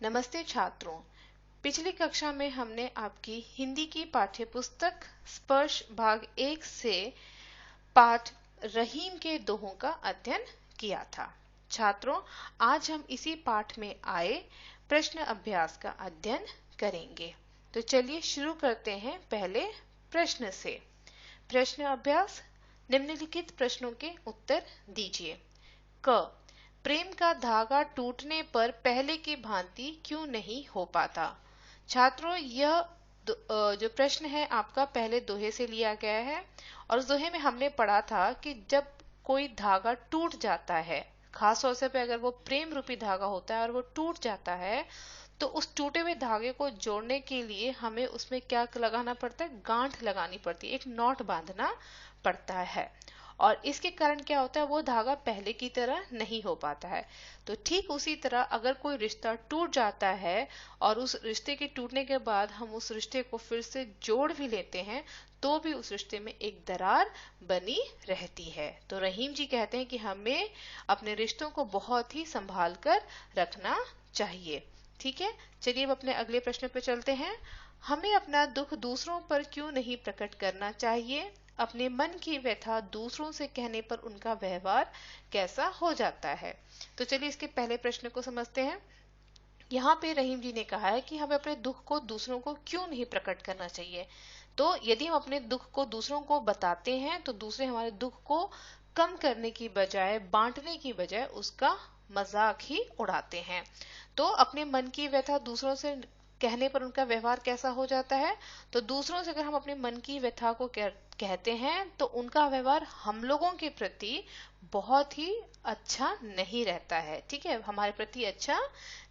नमस्ते छात्रों। पिछली कक्षा में हमने आपकी हिंदी की पाठ्यपुस्तक स्पर्श भाग 1 से पाठ रहीम के दोहों का अध्ययन किया था। छात्रों, आज हम इसी पाठ में आए प्रश्न अभ्यास का अध्ययन करेंगे। तो चलिए शुरू करते हैं पहले प्रश्न से। प्रश्न अभ्यास, निम्नलिखित प्रश्नों के उत्तर दीजिए। क, प्रेम का धागा टूटने पर पहले की भांति क्यों नहीं हो पाता। छात्रों, यह जो प्रश्न है आपका पहले दोहे से लिया गया है और उस दोहे में हमने पढ़ा था कि जब कोई धागा टूट जाता है, खास तौर से अगर वो प्रेम रूपी धागा होता है और वो टूट जाता है, तो उस टूटे हुए धागे को जोड़ने के लिए हमें उसमें क्या लगाना पड़ता है, गांठ लगानी पड़ती है, एक नॉट बांधना पड़ता है। और इसके कारण क्या होता है, वो धागा पहले की तरह नहीं हो पाता है। तो ठीक उसी तरह अगर कोई रिश्ता टूट जाता है और उस रिश्ते के टूटने के बाद हम उस रिश्ते को फिर से जोड़ भी लेते हैं, तो भी उस रिश्ते में एक दरार बनी रहती है। तो रहीम जी कहते हैं कि हमें अपने रिश्तों को बहुत ही संभाल कर रखना चाहिए। ठीक है, चलिए अब अपने अगले प्रश्न पे चलते हैं। हमें अपना दुख दूसरों पर क्यों नहीं प्रकट करना चाहिए। अपने मन की व्यथा दूसरों से कहने पर उनका व्यवहार कैसा हो जाता है। तो चलिए इसके पहले प्रश्न को समझते हैं। यहाँ पे रहीम जी ने कहा है कि हमें अपने दुख को दूसरों को क्यों नहीं प्रकट करना चाहिए। तो यदि हम अपने दुख को दूसरों को बताते हैं तो दूसरे हमारे दुख को कम करने की बजाय, बांटने की बजाय उसका मजाक ही उड़ाते हैं। तो अपने मन की व्यथा दूसरों से कहने पर उनका व्यवहार कैसा हो जाता है। तो दूसरों से अगर हम अपने मन की व्यथा को कहते हैं तो उनका व्यवहार हम लोगों के प्रति बहुत ही अच्छा नहीं रहता है। ठीक है, हमारे प्रति अच्छा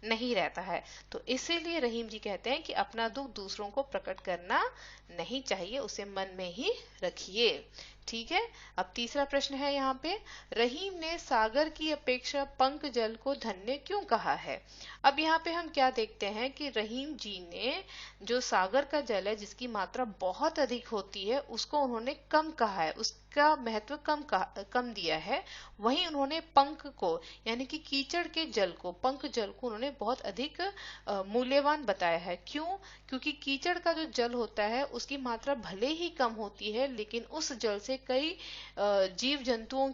नहीं रहता है। तो इसीलिए रहीम जी कहते हैं कि अपना दुख दूसरों को प्रकट करना नहीं चाहिए, उसे मन में ही रखिए। ठीक है, अब तीसरा प्रश्न है यहाँ पे, रहीम ने सागर की अपेक्षा पंक जल को धन्य क्यों कहा है। अब यहाँ पे हम क्या देखते हैं कि रहीम जी ने जो सागर का जल है जिसकी मात्रा बहुत अधिक होती है उसको उन्होंने कम कहा है, उसका महत्व कम दिया है। वहीं उन्होंने पंक को यानी कि कीचड़ के जल को, पंक जल को उन्होंने बहुत अधिक मूल्यवान बताया है। क्यों? क्योंकि कीचड़ का जो जल होता है उसकी मात्रा भले ही कम होती है, लेकिन उस जल से कई जीव जंतुओं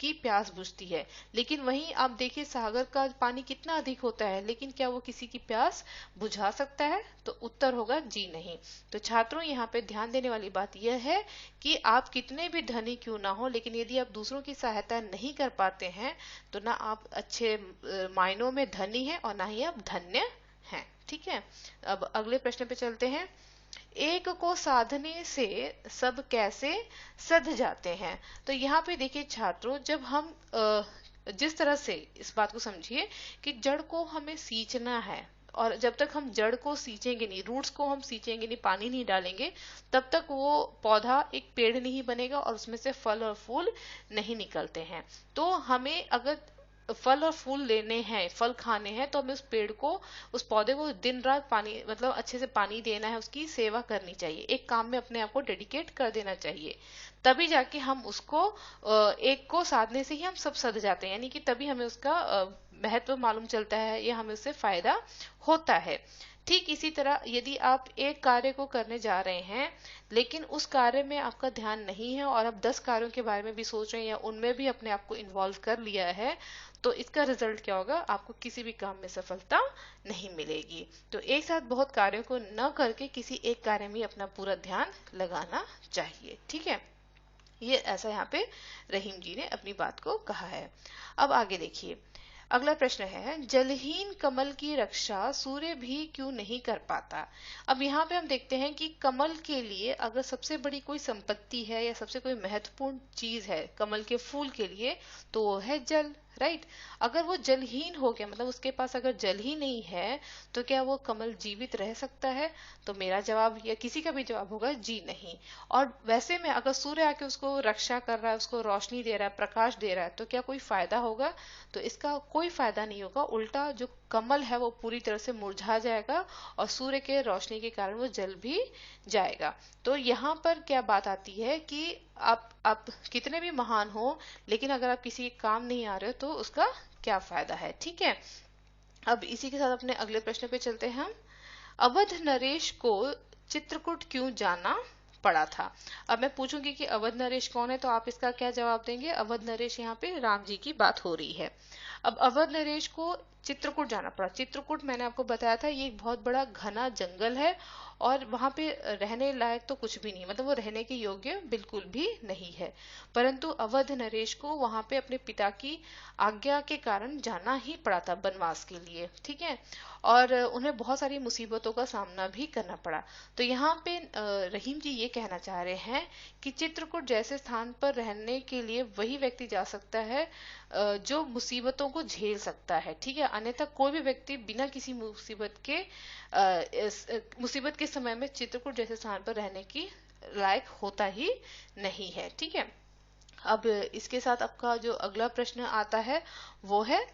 की प्यास बुझती है। लेकिन वहीं आप देखिए सागर का पानी कितना अधिक होता है, लेकिन क्या वो किसी की प्यास बुझा सकता है। तो उत्तर होगा जी नहीं। तो छात्रों, यहाँ पे ध्यान देने वाली बात यह है कि आप कितने भी धनी क्यों ना हो, लेकिन यदि आप दूसरों की सहायता नहीं कर पाते हैं तो ना आप अच्छे मायनों में धनी हैं और ना ही आप धन्य हैं। ठीक है, अब अगले प्रश्न पे चलते हैं। एक को साधने से सब कैसे सध जाते हैं। तो यहाँ पे देखिए छात्रों, जब हम जिस तरह से इस बात को समझिए कि जड़ को हमें सींचना है, और जब तक हम जड़ को सींचेंगे नहीं, रूट्स को हम सींचेंगे नहीं, पानी नहीं डालेंगे, तब तक वो पौधा एक पेड़ नहीं बनेगा और उसमें से फल और फूल नहीं निकलते हैं। तो हमें अगर फल और फूल लेने हैं, फल खाने हैं, तो हमें उस पेड़ को, उस पौधे को दिन रात पानी, मतलब अच्छे से पानी देना है, उसकी सेवा करनी चाहिए, एक काम में अपने आप को डेडिकेट कर देना चाहिए। तभी जाके हम उसको एक को साधने से ही हम सब सध जाते हैं, यानी कि तभी हमें उसका महत्व मालूम चलता है या हमें उससे फायदा होता है। ठीक इसी तरह यदि आप एक कार्य को करने जा रहे हैं लेकिन उस कार्य में आपका ध्यान नहीं है और आप 10 कार्यों के बारे में भी सोच रहे हैं या उनमें भी अपने आप को इन्वॉल्व कर लिया है, तो इसका रिजल्ट क्या होगा, आपको किसी भी काम में सफलता नहीं मिलेगी। तो एक साथ बहुत कार्यों को न करके किसी एक कार्य में अपना पूरा ध्यान लगाना चाहिए। ठीक है, ये ऐसा यहाँ पे रहीम जी ने अपनी बात को कहा है। अब आगे देखिए, अगला प्रश्न है, जलहीन कमल की रक्षा सूर्य भी क्यों नहीं कर पाता। अब यहाँ पे हम देखते हैं कि कमल के लिए अगर सबसे बड़ी कोई संपत्ति है या सबसे कोई महत्वपूर्ण चीज है कमल के फूल के लिए, तो वो है जल। राइट, अगर वो जलहीन हो गया, मतलब उसके पास अगर जल ही नहीं है, तो क्या वो कमल जीवित रह सकता है। तो मेरा जवाब या किसी का भी जवाब होगा जी नहीं। और वैसे में अगर सूर्य आके उसको रक्षा कर रहा है, उसको रोशनी दे रहा है, प्रकाश दे रहा है, तो क्या कोई फायदा होगा। तो इसका कोई फायदा नहीं होगा, उल्टा जो कमल है वो पूरी तरह से मुरझा जाएगा और सूर्य के रोशनी के कारण वो जल भी जाएगा। तो यहाँ पर क्या बात आती है कि आप कितने भी महान हो, लेकिन अगर आप किसी काम नहीं आ रहे हो तो उसका क्या फायदा है। ठीक है, अब इसी के साथ अपने अगले प्रश्न पे चलते हैं हम। अवध नरेश को चित्रकूट क्यों जाना पड़ा था? अब मैं पूछूंगी कि अवध नरेश कौन है, तो आप इसका क्या जवाब देंगे? अवध नरेश यहाँ पे राम जी की बात हो रही है। अब अवध नरेश को चित्रकूट जाना पड़ा। चित्रकूट मैंने आपको बताया था ये एक बहुत बड़ा घना जंगल है और वहां पे रहने लायक तो कुछ भी नहीं, मतलब वो रहने के योग्य बिल्कुल भी नहीं है। परंतु अवध नरेश को वहां पे अपने पिता की आज्ञा के कारण जाना ही पड़ा था वनवास के लिए, ठीक है। और उन्हें बहुत सारी मुसीबतों का सामना भी करना पड़ा। तो यहाँ पे रहीम जी ये कहना चाह रहे हैं कि चित्रकूट जैसे स्थान पर रहने के लिए वही व्यक्ति जा सकता है जो मुसीबतों को झेल सकता है, ठीक है। अन्यथा कोई भी व्यक्ति बिना किसी मुसीबत के समय में चित्रकूट जैसे स्थान पर रहने की लायक होता ही नहीं है, ठीक है। अब इसके साथ आपका जो अगला प्रश्न आता है वो है,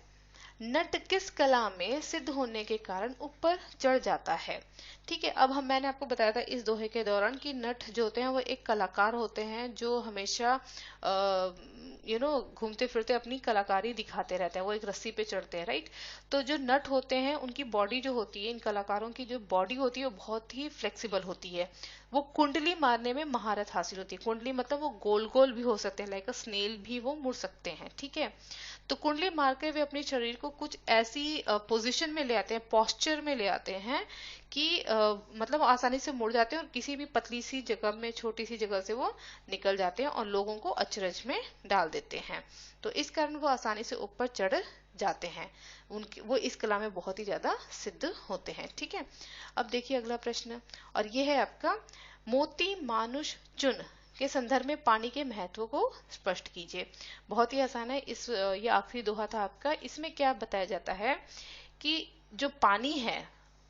नट किस कला में सिद्ध होने के कारण ऊपर चढ़ जाता है? ठीक है। अब मैंने आपको बताया था इस दोहे के दौरान कि नट जो होते हैं वो एक कलाकार होते हैं जो हमेशा घूमते फिरते अपनी कलाकारी दिखाते रहते हैं। वो एक रस्सी पे चढ़ते हैं, राइट। तो जो नट होते हैं उनकी बॉडी जो होती है, इन कलाकारों की जो बॉडी होती है वो बहुत ही फ्लेक्सिबल होती है। वो कुंडली मारने में महारत हासिल होती है। कुंडली मतलब वो गोल गोल भी हो सकते हैं, लाइक अ स्नेल भी वो मुड़ सकते हैं, ठीक है। तो कुंडली मार के वे अपने शरीर को कुछ ऐसी पोजीशन में ले आते हैं, पोस्चर में ले आते हैं कि मतलब आसानी से मुड़ जाते हैं और किसी भी पतली सी जगह में, छोटी सी जगह से वो निकल जाते हैं और लोगों को अचरज में डाल देते हैं। तो इस कारण वो आसानी से ऊपर चढ़ जाते हैं। उनकी वो इस कला में बहुत ही ज्यादा सिद्ध होते हैं, ठीक है। अब देखिए अगला प्रश्न, और ये है आपका, मोती मानुष चुन के संदर्भ में पानी के महत्व को स्पष्ट कीजिए। बहुत ही आसान है। ये आखिरी दोहा था आपका। इसमें क्या बताया जाता है कि जो पानी है,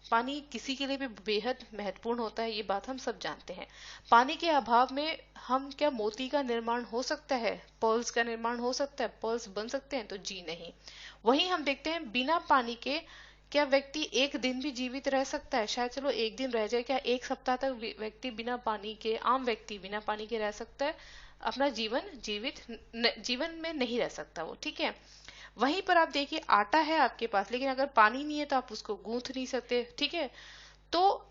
पानी किसी के लिए भी बेहद महत्वपूर्ण होता है, ये बात हम सब जानते हैं। पानी के अभाव में हम क्या मोती का निर्माण हो सकता है, पर्ल्स का निर्माण हो सकता है, पर्ल्स बन सकते हैं? तो जी नहीं। वहीं हम देखते हैं बिना पानी के क्या व्यक्ति एक दिन भी जीवित रह सकता है? शायद चलो एक दिन रह जाए, क्या एक सप्ताह तक व्यक्ति बिना पानी के, आम व्यक्ति बिना पानी के रह सकता है? अपना जीवन में नहीं रह सकता वो, ठीक है। वहीं पर आप देखिए आटा है आपके पास, लेकिन अगर पानी नहीं है तो आप उसको गूंथ नहीं सकते, ठीक है। तो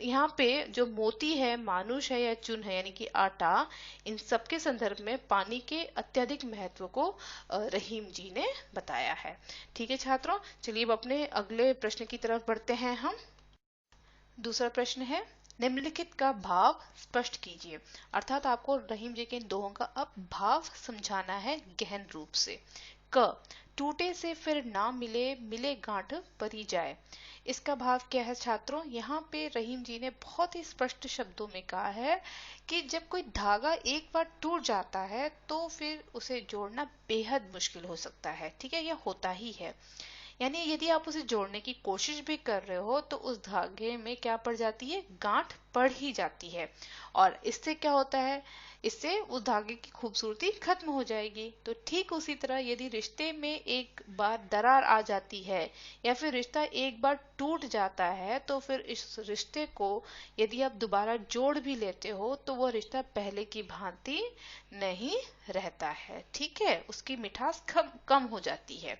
यहाँ पे जो मोती है, मानुष है या चुन है, यानी कि आटा, इन सबके संदर्भ में पानी के अत्यधिक महत्व को रहीम जी ने बताया है, ठीक है छात्रों। चलिए अब अपने अगले प्रश्न की तरफ बढ़ते हैं हम। दूसरा प्रश्न है, निम्नलिखित का भाव स्पष्ट कीजिए। अर्थात आपको रहीम जी के इन दोहों का अब भाव समझाना है गहन रूप से। क, टूटे से फिर ना मिले, मिले गांठ परी जाए। इसका भाव क्या है छात्रों? यहाँ पे रहीम जी ने बहुत ही स्पष्ट शब्दों में कहा है कि जब कोई धागा एक बार टूट जाता है तो फिर उसे जोड़ना बेहद मुश्किल हो सकता है, ठीक है। यह होता ही है। यानी यदि आप उसे जोड़ने की कोशिश भी कर रहे हो तो उस धागे में क्या पड़ जाती है? गांठ पड़ ही जाती है। और इससे क्या होता है? इससे उस धागे की खूबसूरती खत्म हो जाएगी। तो ठीक उसी तरह यदि रिश्ते में एक बार दरार आ जाती है या फिर रिश्ता एक बार टूट जाता है तो फिर इस रिश्ते को यदि आप दोबारा जोड़ भी लेते हो तो वो रिश्ता पहले की भांति नहीं रहता है, ठीक है। उसकी मिठास कम हो जाती है।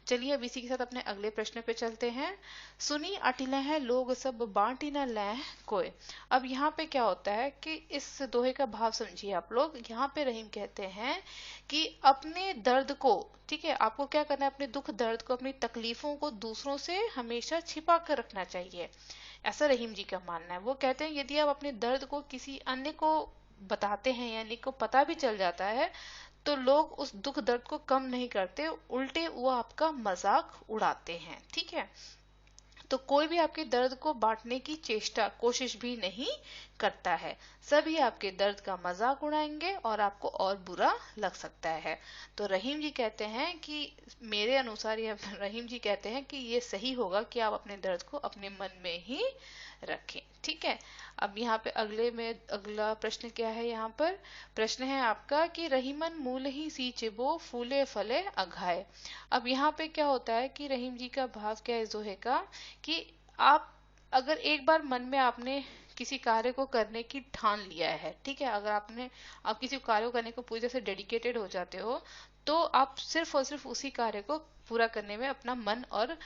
चलिए अब इसी के साथ अपने अगले प्रश्न पे चलते हैं। सुनी अटिले हैं लोग सब, बांटी न लें कोई। अब यहाँ पे क्या होता है कि इस दोहे का भाव समझिए आप लोग। यहाँ पे रहीम कहते हैं कि अपने दर्द को, ठीक है, आपको क्या करना है, अपने दुख दर्द को, अपनी तकलीफों को दूसरों से हमेशा छिपा कर रखना चाहिए, ऐसा रहीम जी का मानना है। वो कहते हैं यदि आप अपने दर्द को किसी अन्य को बताते हैं, यानी को पता भी चल जाता है, तो लोग उस दुख दर्द को कम नहीं करते, उल्टे वो आपका मजाक उड़ाते हैं, ठीक है। तो कोई भी आपके दर्द को बांटने की कोशिश भी नहीं करता है। सभी आपके दर्द का मजाक उड़ाएंगे और आपको और बुरा लग सकता है। तो रहीम जी कहते हैं कि मेरे अनुसार ये रहीम जी कहते हैं कि ये सही होगा कि आप अपने दर्द को अपने मन में ही रखें, ठीक है। अब यहाँ पे अगला प्रश्न क्या है? यहाँ पर प्रश्न है आपका कि रहीमन मूल ही सींचबो, फूले फले अघाए। अब यहाँ पे क्या होता है कि रहीम जी का भाव क्या है इस दोहे का, कि आप अगर एक बार मन में आपने किसी कार्य को करने की ठान लिया है, ठीक है, अगर आप किसी कार्य को करने को पूरी तरह से डेडिकेटेड हो जाते हो तो आप सिर्फ और सिर्फ उसी कार्य को पूरा करने में अपना मन और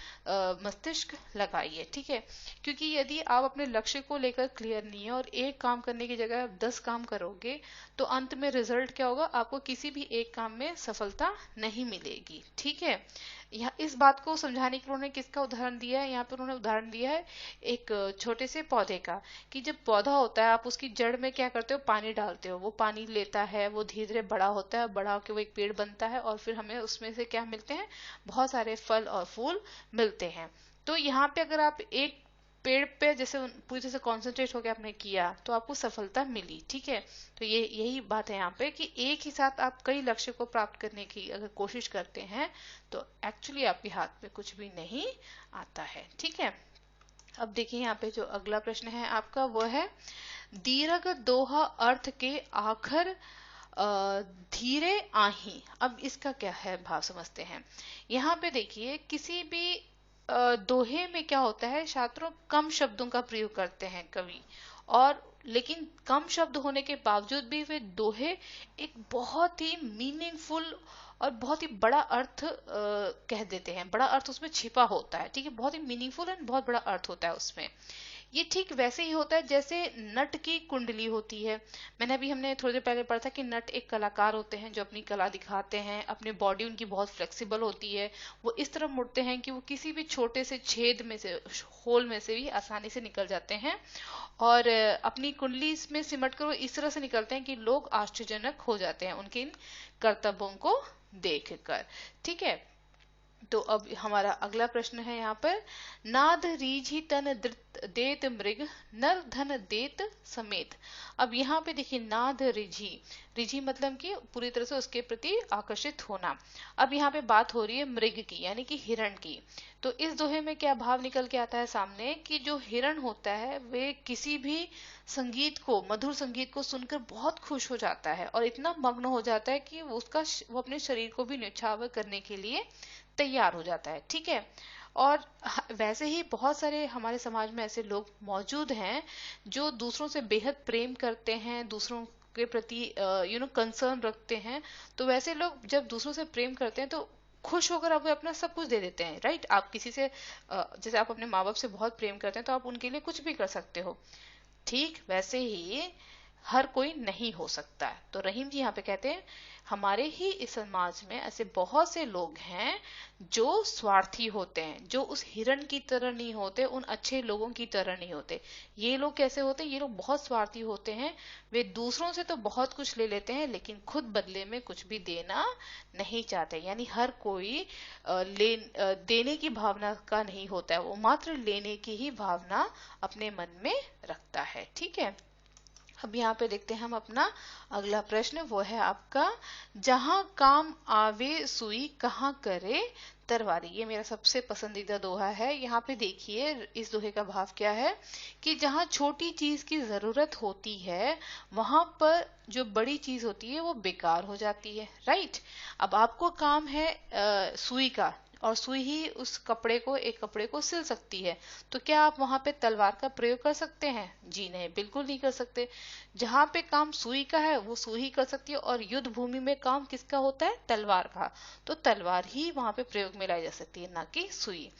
मस्तिष्क लगाइए, ठीक है। क्योंकि यदि आप अपने लक्ष्य को लेकर क्लियर नहीं है और एक काम करने की जगह आप 10 काम करोगे तो अंत में रिजल्ट क्या होगा, आपको किसी भी एक काम में सफलता नहीं मिलेगी, ठीक है। यहाँ इस बात को समझाने के लिए उन्होंने किसका उदाहरण दिया है, यहाँ पर उन्होंने उदाहरण दिया है एक छोटे से पौधे का, कि जब पौधा होता है आप उसकी जड़ में क्या करते हो, पानी डालते हो, वो पानी लेता है, वो धीरे धीरे बड़ा होता है, बड़ा होकर वो एक पेड़ बनता है और फिर हमें उसमें से क्या मिलते हैं, बहुत सारे फल और फूल मिलते हैं। तो यहाँ पे अगर आप एक पेड़ पे जैसे पूरी तरह से कॉन्सेंट्रेट होकर आपने किया तो आपको सफलता मिली, ठीक है। तो ये यही बात है यहाँ पे कि एक ही साथ आप कई लक्ष्य को प्राप्त करने की अगर कोशिश करते हैं तो एक्चुअली आपके हाथ में कुछ भी नहीं आता है, ठीक है। अब देखिए यहाँ पे जो अगला प्रश्न है आपका वो है दीर्घ दोहा अर्थ के आखर धीरे आही। अब इसका क्या है भाव समझते हैं। यहाँ पे देखिए किसी भी दोहे में क्या होता है, छात्रों कम शब्दों का प्रयोग करते हैं कवि, और लेकिन कम शब्द होने के बावजूद भी वे दोहे एक बहुत ही मीनिंगफुल और बहुत ही बड़ा अर्थ कह देते हैं, बड़ा अर्थ उसमें छिपा होता है, ठीक है। बहुत ही मीनिंगफुल एंड बहुत बड़ा अर्थ होता है उसमें। ये ठीक वैसे ही होता है जैसे नट की कुंडली होती है। हमने थोड़ी देर पहले पढ़ा था कि नट एक कलाकार होते हैं जो अपनी कला दिखाते हैं, अपने बॉडी उनकी बहुत फ्लेक्सिबल होती है, वो इस तरह मुड़ते हैं कि वो किसी भी छोटे से छेद में से, होल में से भी आसानी से निकल जाते हैं और अपनी कुंडली में सिमट कर वो इस तरह से निकलते हैं कि लोग आश्चर्यजनक हो जाते हैं उनके इन करतबों को देख कर, ठीक है। तो अब हमारा अगला प्रश्न है यहाँ पर, नाद रीझी तन देत मृग नर धन देत समेत। अब यहाँ पे देखिए नाद रिझी, रिझी मतलब कि पूरी तरह से उसके प्रति आकर्षित होना। अब यहाँ पे बात हो रही है मृग की यानी कि हिरण की। तो इस दोहे में क्या भाव निकल के आता है सामने कि जो हिरण होता है वे किसी भी संगीत को, मधुर संगीत को सुनकर बहुत खुश हो जाता है और इतना मग्न हो जाता है कि वो अपने शरीर को भी न्यौछावर करने के लिए तैयार हो जाता है, ठीक है। और वैसे ही बहुत सारे हमारे समाज में ऐसे लोग मौजूद हैं जो दूसरों से बेहद प्रेम करते हैं, दूसरों के प्रति कंसर्न रखते हैं। तो वैसे लोग जब दूसरों से प्रेम करते हैं तो खुश होकर आप अपना सब कुछ दे देते हैं, राइट। आप किसी से जैसे आप अपने माँ बाप से बहुत प्रेम करते हैं तो आप उनके लिए कुछ भी कर सकते हो, ठीक वैसे ही हर कोई नहीं हो सकता है। तो रहीम जी यहाँ पे कहते हैं हमारे ही इस समाज में ऐसे बहुत से लोग हैं जो स्वार्थी होते हैं, जो उस हिरण की तरह नहीं होते, उन अच्छे लोगों की तरह नहीं होते। ये लोग कैसे होते हैं, ये लोग बहुत स्वार्थी होते हैं। वे दूसरों से तो बहुत कुछ ले लेते हैं लेकिन खुद बदले में कुछ भी देना नहीं चाहते। यानी हर कोई देने की भावना का नहीं होता है, वो मात्र लेने की ही भावना अपने मन में रखता है, ठीक है। अब यहाँ पे देखते हैं हम अपना अगला प्रश्न, वो है आपका जहां काम आवे सुई कहाँ करे तरवारी। ये मेरा सबसे पसंदीदा दोहा है। यहाँ पे देखिए इस दोहे का भाव क्या है कि जहां छोटी चीज की जरूरत होती है वहां पर जो बड़ी चीज होती है वो बेकार हो जाती है, राइट। अब आपको काम है सुई का और सुई ही उस कपड़े को, एक कपड़े को सिल सकती है, तो क्या आप वहां पे तलवार का प्रयोग कर सकते हैं? जी नहीं, बिल्कुल नहीं कर सकते। जहां पे काम सुई का है वो सुई ही कर सकती है और युद्ध भूमि में काम किसका होता है? तलवार का। तो तलवार ही वहां पे प्रयोग में लाई जा सकती है, ना कि सुई।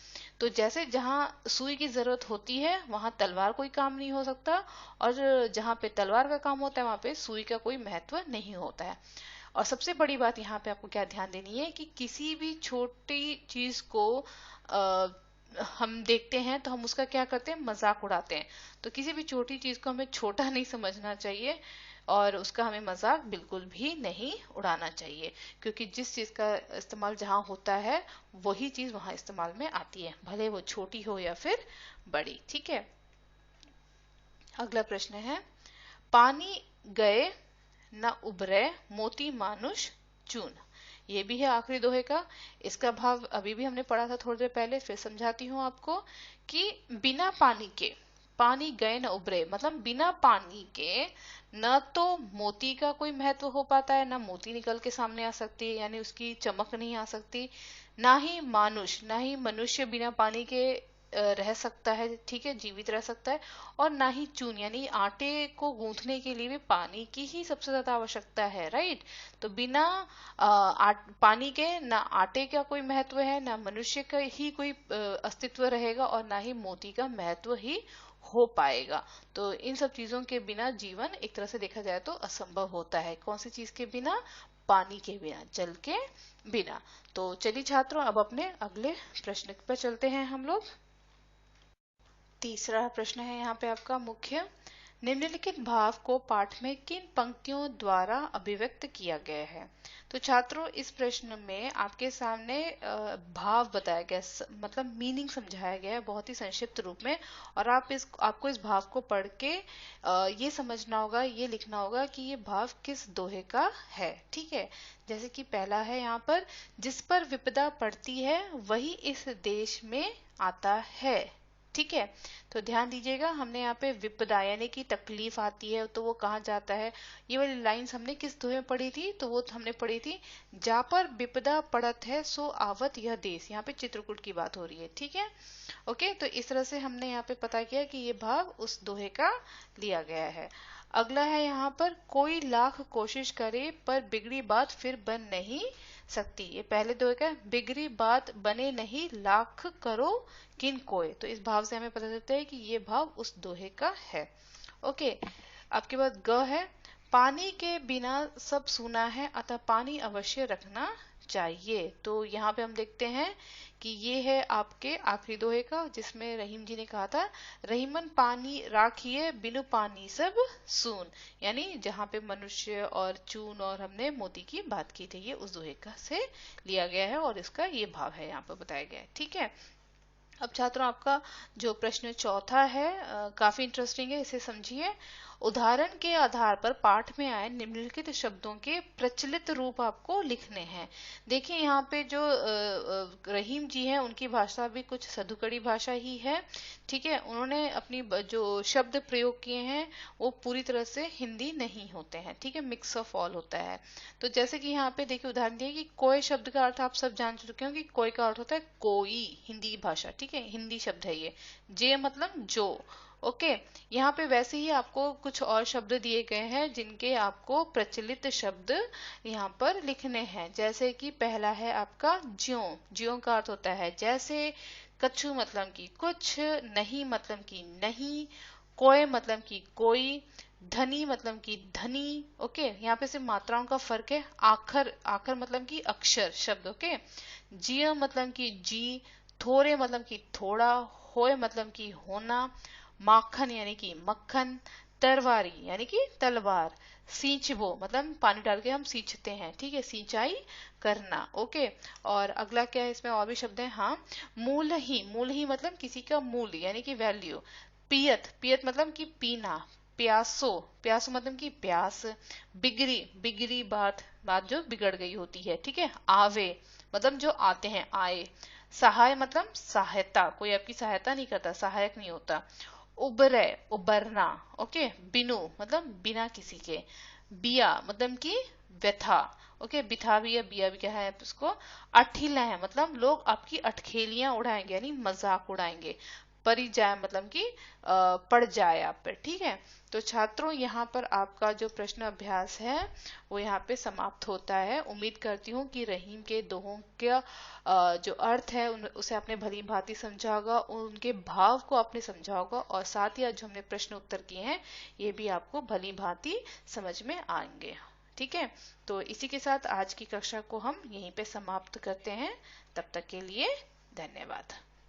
तो जैसे जहां सुई की जरूरत होती है वहां तलवार कोई काम नहीं हो सकता और जहां पे तलवार का काम होता है वहां पे सुई का कोई महत्व नहीं होता है। और सबसे बड़ी बात यहाँ पे आपको क्या ध्यान देनी है कि किसी भी छोटी चीज को हम देखते हैं तो हम उसका क्या करते हैं, मजाक उड़ाते हैं। तो किसी भी छोटी चीज को हमें छोटा नहीं समझना चाहिए और उसका हमें मजाक बिल्कुल भी नहीं उड़ाना चाहिए, क्योंकि जिस चीज का इस्तेमाल जहां होता है वही चीज वहां इस्तेमाल में आती है, भले वो छोटी हो या फिर बड़ी, ठीक है। अगला प्रश्न है, पानी गए न उभरे मोती मानुष चून। ये भी है आखिरी दोहे का। इसका भाव अभी भी हमने पढ़ा था थोड़ी देर पहले, फिर समझाती हूँ आपको कि बिना पानी के, पानी गए न उभरे मतलब बिना पानी के न तो मोती का कोई महत्व हो पाता है, ना मोती निकल के सामने आ सकती है, यानी उसकी चमक नहीं आ सकती, ना ही मानुष, ना ही मनुष्य बिना पानी के रह सकता है, ठीक है, जीवित रह सकता है। और ना ही चून यानी आटे को गूंथने के लिए भी पानी की ही सबसे ज्यादा आवश्यकता है, राइट। तो बिना पानी के ना आटे का कोई महत्व है, ना मनुष्य का ही कोई अस्तित्व रहेगा, और ना ही मोती का महत्व ही हो पाएगा। तो इन सब चीजों के बिना जीवन एक तरह से देखा जाए तो असंभव होता है। कौन सी चीज के बिना? पानी के बिना, जल के बिना। तो चलिए छात्रों, अब अपने अगले प्रश्न पर चलते हैं हम लोग। तीसरा प्रश्न है यहाँ पे आपका मुख्य, निम्नलिखित भाव को पाठ में किन पंक्तियों द्वारा अभिव्यक्त किया गया है? तो छात्रों, इस प्रश्न में आपके सामने भाव बताया गया, मतलब मीनिंग समझाया गया है बहुत ही संक्षिप्त रूप में, और आपको इस भाव को पढ़ के ये समझना होगा, ये लिखना होगा कि ये भाव किस दोहे का है, ठीक है। जैसे कि पहला है यहाँ पर, जिस पर विपदा पड़ती है वही इस देश में आता है, ठीक है। तो ध्यान दीजिएगा, हमने यहाँ पे विपदा यानी कि तकलीफ आती है तो वो कहाँ जाता है, ये वाली लाइंस हमने किस दोहे में पढ़ी थी? तो वो हमने पढ़ी थी, जा पर विपदा पड़त है सो आवत यह देश। यहाँ पे चित्रकूट की बात हो रही है, ठीक है। ओके, तो इस तरह से हमने यहाँ पे पता किया कि ये भाव उस दोहे का लिया गया है। अगला है यहाँ पर, कोई लाख कोशिश करे पर बिगड़ी बात फिर बन नहीं सकती। ये पहले दोहे का, बिगड़ी बात बने नहीं लाख करो किन कोय। तो इस भाव से हमें पता चलता है कि ये भाव उस दोहे का है। ओके, आपके बाद ग है, पानी के बिना सब सूना है अतः पानी अवश्य रखना चाहिए। तो यहाँ पे हम देखते हैं कि ये है आपके आखिरी दोहे का, जिसमें रहीम जी ने कहा था, रहीमन पानी राखिए बिनु पानी सब सून। यानी जहाँ पे मनुष्य और चून और हमने मोती की बात की थी, ये उस दोहे का से लिया गया है और इसका ये भाव है यहाँ पर बताया गया है, ठीक है। अब छात्रों, आपका जो प्रश्न चौथा है काफी इंटरेस्टिंग है, इसे समझिए। उदाहरण के आधार पर पाठ में आए निम्नलिखित शब्दों के प्रचलित रूप आपको लिखने हैं। देखिए यहाँ पे जो रहीम जी हैं, उनकी भाषा भी कुछ सधुकड़ी भाषा ही है, ठीक है। उन्होंने अपनी जो शब्द प्रयोग किए हैं वो पूरी तरह से हिंदी नहीं होते हैं, ठीक है, मिक्स ऑफ ऑल होता है। तो जैसे कि यहाँ पे देखिए उदाहरण दिए कि कोई शब्द का अर्थ आप सब जान चुके हो कि कोई का अर्थ होता है कोई, हिंदी भाषा, ठीक है, हिंदी शब्द है ये। जे मतलब जो, ओके। यहाँ पे वैसे ही आपको कुछ और शब्द दिए गए हैं जिनके आपको प्रचलित शब्द यहाँ पर लिखने हैं। जैसे कि पहला है आपका ज्यों। ज्यों का अर्थ होता है जैसे, कछु मतलब की कुछ, नहीं मतलब की नहीं, कोय मतलब की कोई, धनी मतलब की धनी, ओके। यहाँ पे सिर्फ मात्राओं का फर्क है। आखर, आखर मतलब की अक्षर शब्द, ओके। जिय मतलब की जी, थोड़े मतलब की थोड़ा, होय मतलब की होना, माखन यानी कि मक्खन, तरवारी यानी कि तलवार, सींचबो मतलब पानी डाल के हम सींचते हैं, ठीक है, सिंचाई करना, ओके। और अगला क्या है, इसमें और भी शब्द है, हाँ। मूल ही, मूल ही मतलब किसी का मूल यानी कि वैल्यू। पियत, पियत मतलब कि पीना। प्यासो, प्यासो मतलब कि प्यास। बिगड़ी, बिगड़ी बात, बात जो बिगड़ गई होती है, ठीक है। आवे मतलब जो आते हैं, आए। सहाय मतलब सहायता, कोई आपकी सहायता नहीं करता, सहायक नहीं होता। उबरे, उबरना, ओके। बिनु मतलब बिना किसी के। बिया मतलब कि व्यथा, ओके। बिथा भी है, बिया भी क्या है उसको। अठिला है मतलब लोग आपकी अटखेलियां उड़ाएंगे यानी मजाक उड़ाएंगे। परी जाए मतलब कि पड़ जाए आप पर, ठीक है। तो छात्रों, यहाँ पर आपका जो प्रश्न अभ्यास है वो यहाँ पे समाप्त होता है। उम्मीद करती हूँ कि रहीम के दोहों का जो अर्थ है उसे आपने भली भांति समझा होगा, उनके भाव को आपने समझा होगा, और साथ ही आज जो हमने प्रश्न उत्तर किए हैं ये भी आपको भली भांति समझ में आएंगे, ठीक है। तो इसी के साथ आज की कक्षा को हम यहीं पे समाप्त करते हैं। तब तक के लिए धन्यवाद।